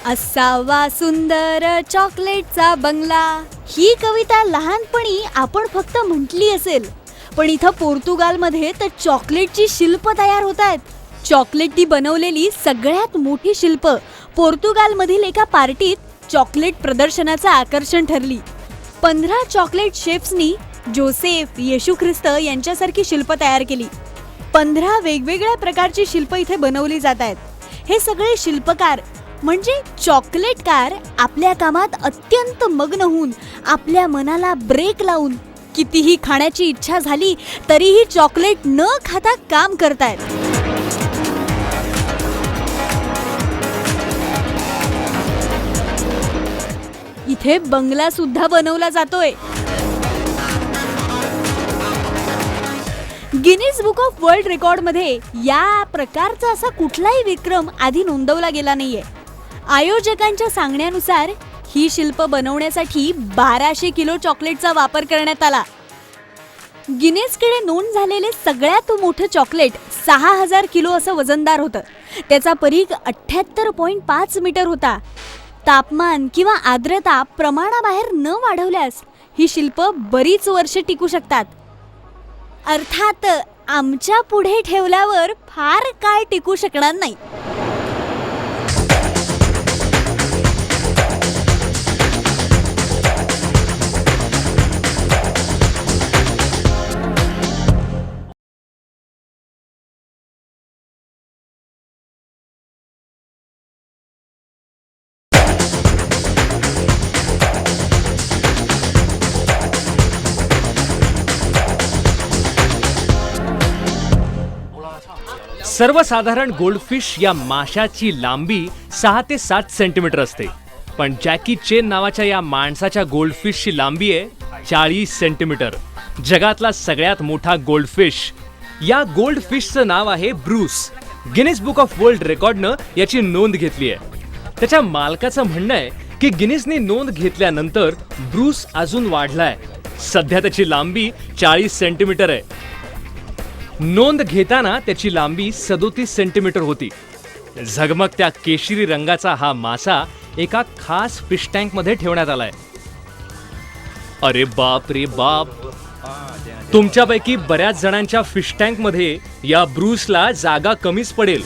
असावा सुंदर चॉकलेटचा बंगला. ही कविता लहानपणी आपण फक्त म्हटली असेल, पण इथं पोर्तुगालमध्ये तर चॉकलेटची शिल्प तयार होत आहेत. चॉकलेटनी बनवलेली सगळ्यात मोठी शिल्प पोर्तुगालमधील एका पार्टीत चॉकलेट प्रदर्शनाचं आकर्षण ठरली. 15 चॉकलेट शेफ्सनी जोसेफ, येशू ख्रिस्त यांच्यासारखी शिल्प तयार केली. 15 वेगवेगळ्या प्रकारची शिल्प इथे बनवली जात आहेत. हे सगळे शिल्पकार म्हणजे चॉकलेटकार आपल्या कामात अत्यंत मग्न होऊन, आपल्या मनाला ब्रेक लावून, कितीही खाण्याची इच्छा झाली तरीही चॉकलेट न खाता काम करतायत. इथे बंगला सुद्धा बनवला जातोय. Guinness Book of world record मध्ये या प्रकारचा असा कुठलाही विक्रम आधी नोंदवला गेला नाहीये. आयोजकांच्या सांगण्यानुसार ही शिल्प बनवण्यासाठी 1200 किलो चॉकलेटचा वापर करण्यात आला. गिनेसकडे नोंद झालेले सगळ्यात मोठं चॉकलेट 6000 किलो असं वजनदार होतं. त्याचा परीघ 78.5 मीटर होता. तापमान किंवा आर्द्रता प्रमाणाबाहेर न वाढवल्यास ही शिल्प बरीच वर्ष टिकू शकतात. अर्थात आमच्या पुढे ठेवल्यावर फार काळ टिकू शकणार नाही. सर्वसाधारण गोल्डफिश या माशाची लांबी 6 ते 7 सेंटीमीटर असते, पण जॅकी चेन नावाच्या या माणसाच्या गोल्डफिशची लांबी आहे 40 सेंटीमीटर. जगातला सगळ्यात मोठा गोल्डफिश. या गोल्डफिशचं नाव आहे Bruce. Guinness Book of World रेकॉर्डनं याची नोंद घेतली आहे. त्याच्या मालकाचं म्हणणं आहे की गिनीजने नोंद घेतल्यानंतर ब्रूस अजून वाढलाय. सध्या त्याची लांबी 40 सेंटीमीटर आहे. नोंद घेताना त्याची लांबी 37 सेंटीमीटर होती. झगमगत्या केशरी रंगाचा हा मासा एका खास फिश टँक मध्ये ठेवण्यात आलाय. अरे बाप रे बाप, तुमच्यापैकी बऱ्याच जणांच्या फिश टँक मध्ये या ब्रूसला जागा कमीच पडेल.